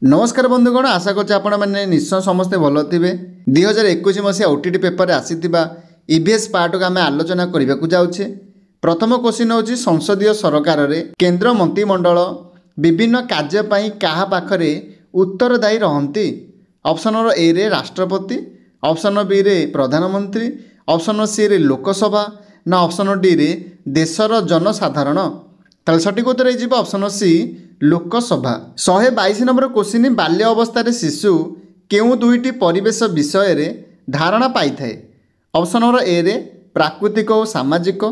नमस्कार बंधुगण, आशा करछि आपण माने निश्चय समस्ते भल थे। 2021 मसीहा ओटीटी पेपर आसीथिबा ईवीएस पार्ट को आम आलोचना करने को जाऊे। प्रथम क्वेश्चन होची संसदीय सरकार रे केंद्र मंत्रिमंडल विभिन्न कार्यपाई क्या पाखरे उत्तरदायी रहंती। ऑप्शन नंबर ए रे राष्ट्रपति, ऑप्शन नंबर बी रे प्रधानमंत्री, ऑप्शन नंबर सी रे लोकसभा ना ऑप्शन नंबर डी रे देशर जनसाधारण। ताले सठिक उत्तर हो option number C Lok Sabha. 122 number question बाल्य अवस्था शिशु केउ दुईटी परिवेश विषय रे धारणा पाई थाए। ऑप्शन नंबर ए रे प्राकृतिक और सामाजिक,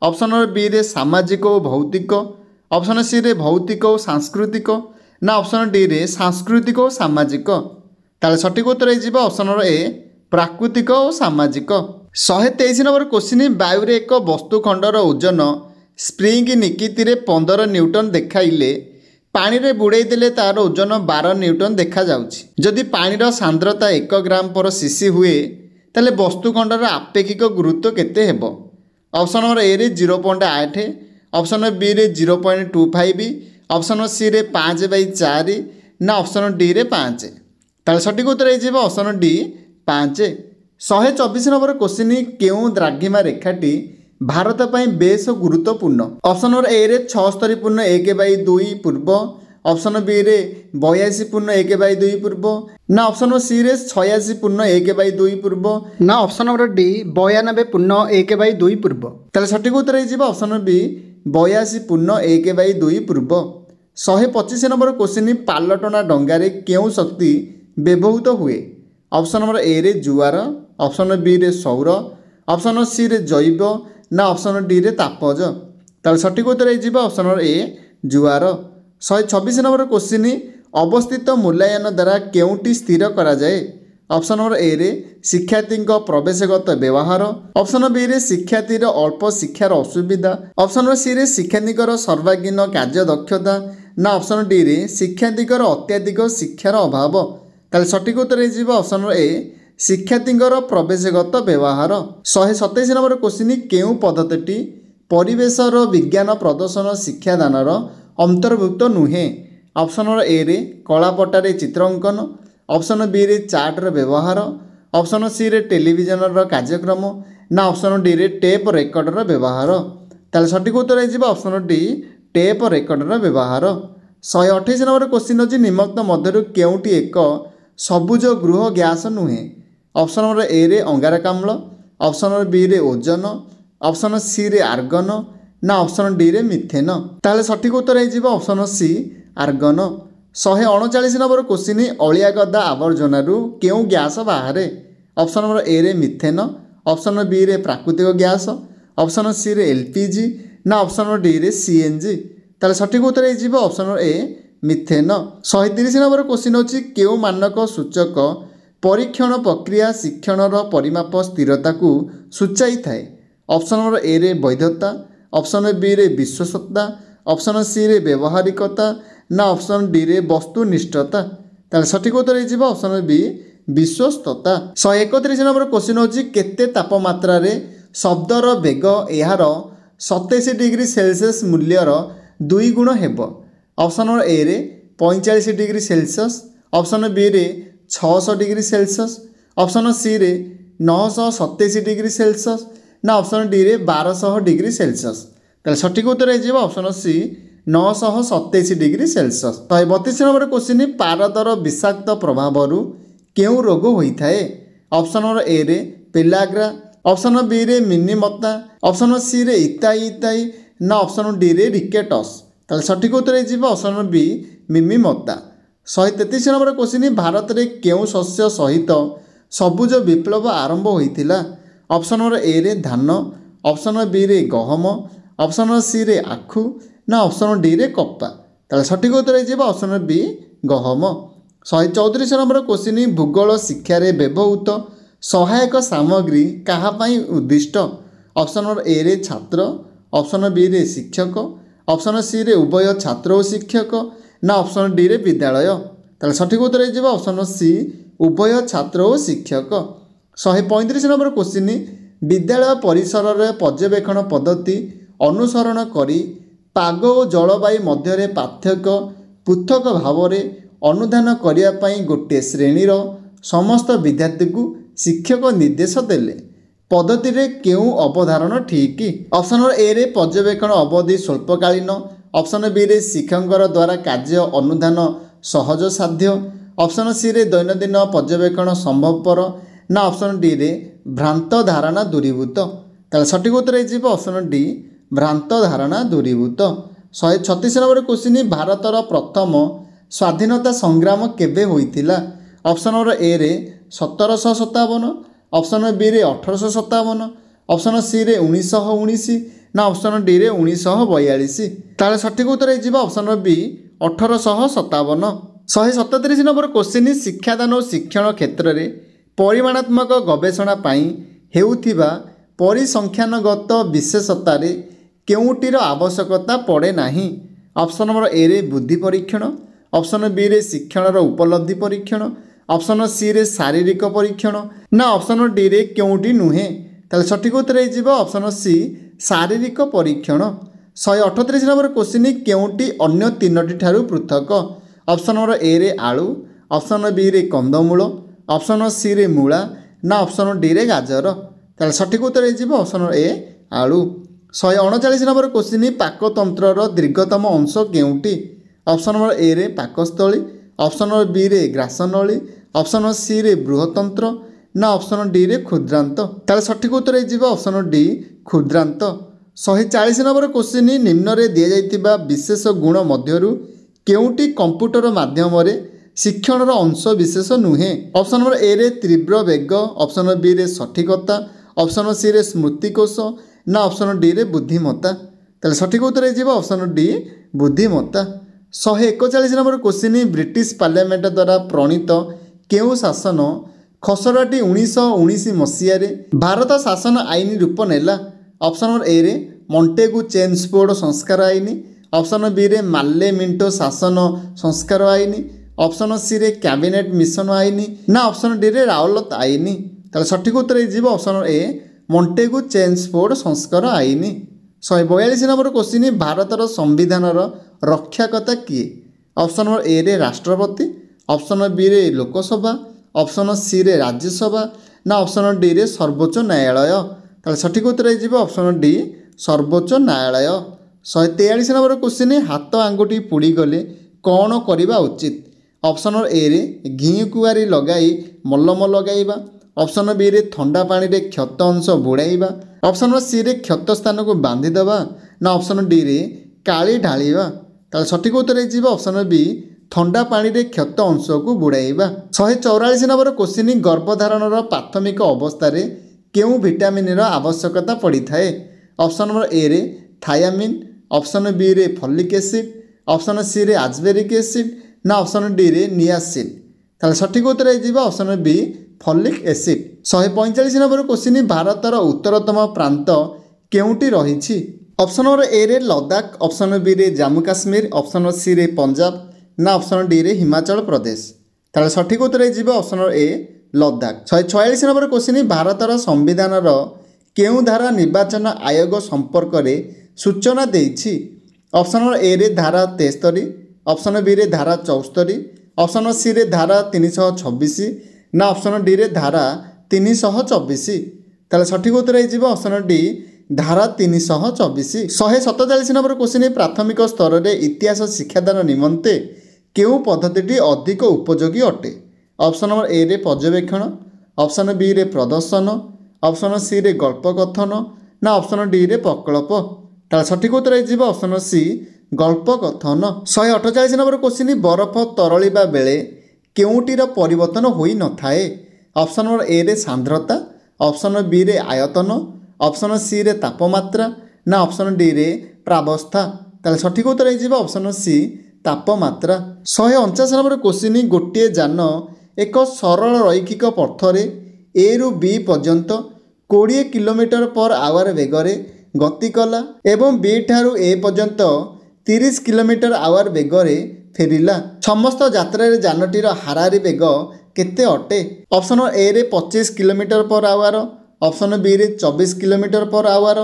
ऑप्शन नंबर बी रे सामाजिक और भौतिक, ऑप्शन सी रे भौतिक और सांस्कृतिक ना ऑप्शन डी रे सांस्कृतिक और सामाजिक। ताले सठिक उत्तर हो ऑप्शन नंबर ए प्राकृतिक और सामाजिक। 123 नंबर क्वेश्चन वायु रे एक वस्तुखंडर ओजन स्प्रिंग निकिति रे 15 न्यूटन देखाइले पानी रे बुड़ाई देले तार ओजन 12 न्यूटन देखा जाउछि। जदि पानीर सांद्रता 1 ग्राम पर सीसी हुए ताले वस्तुखंडर आपेक्षिक गुरुत्व केते हेबो। ऑप्शन नंबर ए रे 0.8, ऑप्शन नंबर बी रे 0.25, ऑप्शन नंबर सी रे 5/4 ना ऑप्शन डी रे 5। ताले सठिक उत्तर हो ऑप्शन डी 5। 124 नंबर क्वेश्चन केउ द्राघिमा रेखाटी भारत ପାଇଁ बेस गुरुत्वपूर्ण। ऑप्शन नंबर ए रे 76.1/2 पूर्व, ऑप्शन बी रे 82.1/2 पूर्व ना ऑप्शन सी रे 86.1/2 पूर्व ना ऑप्शन नंबर डी 92.1/2 पूर्व। ताले सठिक उत्तर हो ऑप्शन बी 82.1/2 पूर्व। 125 नंबर क्वेश्चन पालटना डंगारे केउ शक्ति व्यवहृत हुए। ऑप्शन नंबर ए रे जुआर, ऑप्शन बी रे सौर, ऑप्शन सी रे जैव ना ऑप्शन डी रे तापज। ताले सठिक उत्तर हो ऑप्शन नंबर ए जुआर। 126 नंबर क्वेश्चन अवस्थित मूल्यांकन द्वारा केउटी स्थिर करा जाए। ऑप्शन नंबर ए रे शिक्षार्थी प्रवेशगत व्यवहार, ऑप्शन बी रे शिक्षार्थी अल्प शिक्षार असुविधा, ऑप्शन नंबर सी रे शिक्षार्थी सर्वांगीन कार्य दक्षता ना ऑप्शन डी रे शिक्षार्थी अत्याधिक शिक्षार अभाव। ताले सठिक उत्तर हो ऑप्शन नंबर ए शिक्षार्थींकर प्रवेशगत व्यवहार। 127 नंबर क्वेश्चन केउ पद्धति परिवेशर विज्ञान प्रदर्शन शिक्षादानर अंतर्भुक्त नुहे। ऑप्शन नंबर ए रे कलापटारे चित्रांकन, ऑप्शन बी रे चार्टर व्यवहार, ऑप्शन सी रे टेलीविजन कार्यक्रम ना ऑप्शन डी रे टेप रेकर्डर व्यवहार। ताले सठिक उत्तर हो ऑप्शन डी टेप रेकर्डर व्यवहार। 128 नंबर क्वेश्चन अच्छी निम्नलिखित मध्य केउटी एक सबुज गृह गैस नुहे। ऑप्शन नंबर ए रे अंगारकाम्ल, ऑप्शन नंबर बी रे ओजोन, ऑप्शन सी रे आर्गन ना ऑप्शन डी रे मिथेन। ताले सठिक उत्तर हो option C argon. 139 number question अलिया गदा आवर्जनारू केउ गैस बाहर। ऑप्शन नंबर ए रे मिथेन, ऑप्शन बी रे प्राकृतिक गैस, ऑप्शन सी रे एलपीजी ना ऑप्शन नंबर डी रे सीएनजी। ताले सठिक उत्तर हो option number A methane. 130 number question होची केउ मानक सूचक परीक्षण प्रक्रिया शिक्षणर परिमाप स्थिरता को सूचाई थाए। ऑप्शन नंबर ए रे वैधता, ऑप्शन बी रे विश्वसनीयता, ऑप्शन सी रे व्यवहारिकता ना ऑप्शन डी रे वस्तुनिष्ठता। ताले सठिक उत्तर हो ऑप्शन बी विश्वस्तता। 131 नंबर क्वेश्चन होची केते तापमात्रा रे शब्दर वेग यार 27 डिग्री सेल्सियस मूल्यर 2 गुण हेबो। ऑप्शन नंबर ए रे 45 डिग्री सेल्सियस, ऑप्शन बी रे 600 डिग्री सेल्सियस, ऑप्शन सी रे 927 डिग्री सेल्सियस ना ऑप्शन डी रे 1200 डिग्री सेल्सियस। ताले सठिक उत्तर हो option C 927 degree Celsius. 132 number question पारदर विषाक्त प्रभाव केउ रोग होता है। ऑप्शन नंबर ए रे पेलाग्रा, ऑप्शन बी रे मिनीमत्ता, ऑप्शन सी रे इताई ना ऑप्शन डी रे रिकेटस। ताले सठिक उत्तर हो ऑप्शन नंबर बी मिमीमत्ता। 133 नंबर क्वेश्चन भारत रे केउ शस्य सहित सबुज विप्लव आरंभ होइथिला। ऑप्शन नंबर ए रे धान, ऑप्शन बी रे गहम, ऑप्शन सी रे आखु ना ऑप्शन डी रे कपा। ताले सठिक उत्तर हो ऑप्शन बी गहम। 134 नंबर क्वेश्चन भूगोल शिक्षा रे व्यवहृत सहायक सामग्री कहा पई उद्दिष्ट। ऑप्शन नंबर ए रे छात्र, ऑप्शन बी रे शिक्षक, ऑप्शन सी रे उभय छात्र और शिक्षक ना ऑप्शन डी रे विद्यालय। ताले सठिक उत्तर हो ऑप्शन सी उभय छात्र और शिक्षक। 135 नंबर क्वेश्चन विद्यालय परिसर रे पर्यवेक्षण पद्धति अनुसरण करी पाग और जलवायु मध्य पार्थक्य पृथक भाव ଅନୁଧ୍ୟାନ କରିବା ପାଇଁ ଗୋଟିଏ ଶ୍ରେଣୀର ସମସ୍ତ ବିଦ୍ୟାର୍ଥୀଙ୍କୁ ଶିକ୍ଷକ ନିର୍ଦ୍ଦେଶ ଦେଲେ। ପଦ୍ଧତିରେ କେଉଁ ଅବଧାରଣ ଠିକ୍? ଅପସନ୍ ନମ୍ବର ଏ ରେ ପର୍ଯ୍ୟବେକ୍ଷଣ ଅବଧି ସ୍ୱଳ୍ପକାଳୀନ, ଅପସନ୍ ବି ରେ ଶିକ୍ଷକଙ୍କର ଦ୍ୱାରା କାର୍ଯ୍ୟ ଅନୁଧ୍ୟାନ ସହଜସାଧ୍ୟ, ଅପସନ୍ ସି ରେ ଦୈନନ୍ଦିନ ପର୍ଯ୍ୟବେକ୍ଷଣ ସମ୍ଭବପର, ନା ଅପସନ୍ ଡି ରେ ଭ୍ରାନ୍ତ ଧାରଣା ଦୂରୀଭୂତ। ତାହେଲେ ସଠିକ୍ ଉତ୍ତର ହେଇଯିବ ଅପସନ୍ ଡି ଭ୍ରାନ୍ତ ଧାରଣା ଦୂରୀଭୂତ। 136 ନମ୍ବର କ୍ୱେଶ୍ଚିନ୍ ଭାରତର ପ୍ରଥମ ସ୍ୱାଧୀନତା ସଂଗ୍ରାମ କେବେ ହୋଇଥିଲା? ଅପସନ୍ ନମ୍ବର ଏ ରେ 1757, ଅପସନ୍ ବି ରେ 1857, ଅପସନ୍ ସି ରେ 1919, ନା ଅପସନ୍ ଡି ରେ 1942। ତାହେଲେ ସଠିକ୍ ଉତ୍ତର ହେଇଯିବ ଅପସନ୍ ନମ୍ବର ବି 1857। 137 ନମ୍ବର କ୍ୱେଶ୍ଚିନ୍ ଶିକ୍ଷାଦାନ ଓ ଶିକ୍ଷଣ କ୍ଷେତ୍ରରେ ପରିମାଣାତ୍ମକ ଗବେଷଣା ପାଇଁ ହେଉଥିବା ପରିସଂଖ୍ୟାନଗତ ବିଶେଷତାରେ କେଉଁଟିର ଆବଶ୍ୟକତା ପଡ଼େ ନାହିଁ? ଅପସନ୍ ନମ୍ବର ଏ ରେ ବୁଦ୍ଧି ପରୀକ୍ଷଣ, ଅପସନ୍ ବି ରେ ଶିକ୍ଷଣର ଉପଲବ୍ଧି ପରୀକ୍ଷଣ, ଅପସନ୍ ସି ରେ ଶାରୀରିକ ପରୀକ୍ଷଣ, ନା ଅପସନ୍ ଡି ରେ କେଉଁଟି ନୁହେଁ? ତାହେଲେ ସଠିକ୍ ଉତ୍ତର ହେଇଯିବ ଅପସନ୍ ସି ଶାରୀରିକ ପରୀକ୍ଷଣ। 138 ନମ୍ବର କ୍ୱେଶ୍ଚିନ୍ କେଉଁଟି ଅନ୍ୟ ତିନୋଟି ଠାରୁ ପୃଥକ? ଅପସନ୍ ନମ୍ବର ଏ ରେ ଆଳୁ, ଅପସନ୍ ବି ରେ କନ୍ଦମୂଳ, ଅପସନ୍ ସି ରେ ମୂଳା, ନା ଅପସନ୍ ଡି ରେ ଗାଜର। ତାହେଲେ ସଠିକ୍ ଉତ୍ତର ହେଇଯିବ ଅପସନ୍ ଏ ଆଳୁ। 139 ନମ୍ବର କ୍ୱେଶ୍ଚିନ୍ ପାକତନ୍ତ୍ରର ଦୀର୍ଘତମ ଅଂଶ କେଉଁଟି? ଅପସନ୍ ନମ୍ବର ଏ ରେ ପାକସ୍ଥଳୀ, ଅପସନ୍ ନମ୍ବର ବି ରେ ଗ୍ରାସନଳୀ, ଅପସନ୍ ସି ରେ ବୃହତନ୍ତ୍ର, ନା ଅପସନ୍ ଡି ରେ କ୍ଷୁଦ୍ରାନ୍ତ। ତାହେଲେ ସଠିକ୍ ଉତ୍ତର ହେଇଯିବ ଅପସନ୍ ଡି କ୍ଷୁଦ୍ରାନ୍ତ। 140 ନମ୍ବର କ୍ୱେଶ୍ଚିନ୍ ନିମ୍ନରେ ଦିଆଯାଇଥିବା ବିଶେଷ ଗୁଣ ମଧ୍ୟରୁ କେଉଁଟି କମ୍ପ୍ୟୁଟର ମାଧ୍ୟମରେ ଶିକ୍ଷଣର ଅଂଶ ବିଶେଷ ନୁହେଁ? ଅପସନ୍ ନମ୍ବର ଏ ରେ ତୀବ୍ର ବେଗ, ଅପସନ୍ ବି ରେ ସଠିକତା, ଅପସନ୍ ସି ରେ ସ୍ମୃତିକୋଷ, ନା ଅପସନ୍ ଡି ରେ ବୁଦ୍ଧିମତ୍ତା। ତାହେଲେ ସଠିକ୍ ଉତ୍ତର ହେଇଯିବ ଅପସନ୍ ଡି ବୁଦ୍ଧିମତ୍ତା। 141 ନମ୍ବର କ୍ୱେଶ୍ଚିନ୍ ବ୍ରିଟିଶ ପାର୍ଲାମେଣ୍ଟ ଦ୍ୱାରା ପ୍ରଣୀତ କେଉଁ ଶାସନ ଖସଡ଼ାଟି 1919 ମସିହାରେ ଭାରତ ଶାସନ ଆଇନ ରୂପ ନେଲା? ଅପସନ୍ ନମ୍ବର ଏ ରେ ମଣ୍ଟେଗୁ ଚେମ୍ସଫୋର୍ଡ ସଂସ୍କାର ଆଇନ, ଅପସନ୍ ବି ରେ ମାର୍ଲେ ମିଣ୍ଟୋ ଶାସନ ସଂସ୍କାର ଆଇନ, ଅପସନ୍ ସି ରେ କ୍ୟାବିନେଟ୍ ମିଶନ ଆଇନ, ନା ଅପସନ୍ ଡି ରେ ରାଓଲତ ଆଇନ। ତାହେଲେ ସଠିକ୍ ଉତ୍ତର ହେଇଯିବ ଅପସନ୍ ଏ ମଣ୍ଟେଗୁ ଚେମ୍ସଫୋର୍ଡ ସଂସ୍କାର ଆଇନ। 142 ନମ୍ବର କ୍ୱେଶ୍ଚିନ୍ ଭାରତର ସମ୍ବିଧାନର ରକ୍ଷାକର୍ତ୍ତା କିଏ? ଅପସନ୍ ନମ୍ବର ଏ ରେ ରାଷ୍ଟ୍ରପତି, ଅପସନ୍ ବି ରେ ଲୋକସଭା, ଅପସନ୍ ସି ରେ ରାଜ୍ୟସଭା, ନା ଅପସନ୍ ଡି ରେ ସର୍ବୋଚ୍ଚ ନ୍ୟାୟାଳୟ। ତାହେଲେ ସଠିକ୍ ଉତ୍ତର ହେଇଯିବ ଅପସନ୍ ଡି ସର୍ବୋଚ୍ଚ ନ୍ୟାୟାଳୟ। 143 ନମ୍ବର କ୍ୱେଶ୍ଚିନ୍ ହାତ ଆଙ୍ଗୁଠି ପୋଡ଼ିଗଲେ କ'ଣ କରିବା ଉଚିତ? ଅପସନ୍ ନମ୍ବର ଏ ରେ ଘି କୁଆଁରୀ ଲଗାଇ ମଲମ ଲଗାଇବା, ଅପସନ୍ ବି ରେ ଥଣ୍ଡା ପାଣିରେ କ୍ଷତ ଅଂଶ ବୁଡ଼ାଇବା, ଅପସନ୍ ସି ରେ କ୍ଷତ ସ୍ଥାନକୁ ବାନ୍ଧିଦେବା, ନା ଅପସନ୍ ଡି ରେ କାଳି ଢାଳିବା। ତାହେଲେ ସଠିକ୍ ଉତ୍ତର ହେଇଯିବ ଅପସନ୍ ବି ଥଣ୍ଡା ପାଣିରେ କ୍ଷତ ଅଂଶକୁ ବୁଡ଼ାଇବା। 144 ନମ୍ବର କ୍ୱେଶ୍ଚିନ୍ ଗର୍ଭଧାରଣର ପ୍ରାଥମିକ ଅବସ୍ଥାରେ କେଉଁ ଭିଟାମିନ୍ର ଆବଶ୍ୟକତା ପଡ଼ିଥାଏ? ଅପସନ୍ ନମ୍ବର ଏ ରେ ଥାୟାମିନ୍, ଅପସନ୍ ବି ରେ ଫଲିକ୍ ଏସିଡ୍, ଅପସନ୍ ସି ରେ ଆଜବେରିକ୍ ଏସିଡ୍, ନା ଅପସନ୍ ଡି ରେ ନିଆସିନ୍। ତାହେଲେ ସଠିକ୍ ଉତ୍ତର ହେଇଯିବ option B folic acid. 145 number question ଭାରତର ଉତ୍ତରତମ ପ୍ରାନ୍ତ କେଉଁଠି ରହିଛି? ଅପସନ୍ ନମ୍ବର ଏ ରେ ଲଦାଖ, ଅପସନ୍ ବି ରେ ଜାମ୍ମୁ କାଶ୍ମୀର, ଅପସନ୍ ସି ରେ ପଞ୍ଜାବ, ନା ଅପସନ୍ ଡି ରେ ହିମାଚଳ ପ୍ରଦେଶ। ତାହେଲେ ସଠିକ୍ ଉତ୍ତର ହେଇଯିବ option A Ladakh. 146 number question ଭାରତର ସମ୍ବିଧାନର କେଉଁ ଧାରା ନିର୍ବାଚନ ଆୟୋଗ ସମ୍ପର୍କରେ ସୂଚନା ଦେଇଛି? ଅପସନ୍ ନମ୍ବର ଏ ରେ ଧାରା 73, ଅପସନ୍ ବି ରେ ଧାରା 74, ଅପସନ୍ ସି ରେ ଧାରା 326, ନା ଅପସନ୍ ଡି ରେ ଧାରା 324। ତାହେଲେ ସଠିକ୍ ଉତ୍ତର ହେଇଯିବ ଅପସନ୍ ଡି ଧାରା 324। 147 ନମ୍ବର କ୍ୱେଶ୍ଚିନ୍ ପ୍ରାଥମିକ ସ୍ତରରେ ଇତିହାସ ଶିକ୍ଷାଦାନ ନିମନ୍ତେ କେଉଁ ପଦ୍ଧତିଟି ଅଧିକ ଉପଯୋଗୀ ଅଟେ? ଅପସନ୍ ନମ୍ବର ଏ ରେ ପର୍ଯ୍ୟବେକ୍ଷଣ, ଅପସନ୍ ବି ରେ ପ୍ରଦର୍ଶନ, ଅପସନ୍ ସି ରେ ଗଳ୍ପ କଥନ, ନା ଅପସନ୍ ଡି ରେ ପ୍ରକଳ୍ପ। ତାହେଲେ ସଠିକ୍ ଉତ୍ତର ହେଇଯିବ ଅପସନ୍ ସି ଗଳ୍ପ କଥନ। 148 ନମ୍ବର କ୍ୱେଶ୍ଚିନ୍ ବରଫ ତରଳିବା ବେଳେ କେଉଁଟିର ପରିବର୍ତ୍ତନ ହୋଇନଥାଏ? ଅପସନ୍ ନମ୍ବର ଏ ରେ ସାନ୍ଦ୍ରତା, ଅପସନ୍ ବି ରେ ଆୟତନ, ଅପସନ୍ ସି ରେ ତାପମାତ୍ରା, ନା ଅପସନ୍ ଡି ରେ ପ୍ରାବସ୍ଥା। ତାହେଲେ ସଠିକ୍ ଉତ୍ତର ହେଇଯିବ ଅପସନ୍ ସି ତାପମାତ୍ରା। 149 ନମ୍ବର କ୍ୱେଶ୍ଚିନ୍ ଗୋଟିଏ ଯାନ ଏକ ସରଳ ରୈଖିକ ପଥରେ ଏ ରୁ ବି ପର୍ଯ୍ୟନ୍ତ 20 km/h ବେଗରେ ଗତି କଲା ଏବଂ ବି ଠାରୁ ଏ ପର୍ଯ୍ୟନ୍ତ 30 km/h ବେଗରେ ଫେରିଲା। ସମସ୍ତ ଯାତ୍ରାରେ ଯାନଟିର ହାରାହାରି ବେଗ କେତେ ଅଟେ? ଅପସନ୍ ଏ ରେ 25 km/h, ଅପସନ୍ ବି ରେ 24 km/h,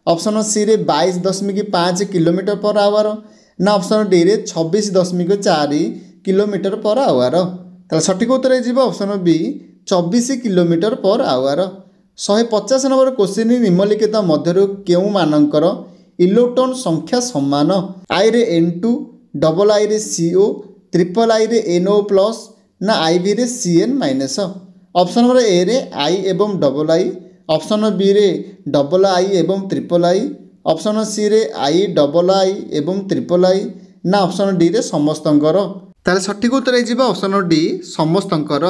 ଅପସନ୍ ସି ରେ 22.5 km/h, ନା ଅପସନ୍ ଡି ରେ 26.4 किलोमीटर पर आवर। ताहले सठिक उत्तर हो option B 24 kilometre per hour. 150 number question निम्नलिखित मध्यरु केउ मानकर इलेक्ट्रॉन संख्या समान। आई रे N2, डबल आई रे CO, ट्रिपल आई रे NO प्लस ना IV रे CN minus. Option number A रे आई एवं डबल आई, ऑप्शन बी रे डबल आई एवं ट्रिपल आई, ऑप्शन सी रे आई डबल आई एवं ट्रिपल आई ना ऑप्शन डी रे समस्तंकर। ताले सठिक उत्तर हो ऑप्शन डी समस्तंकर।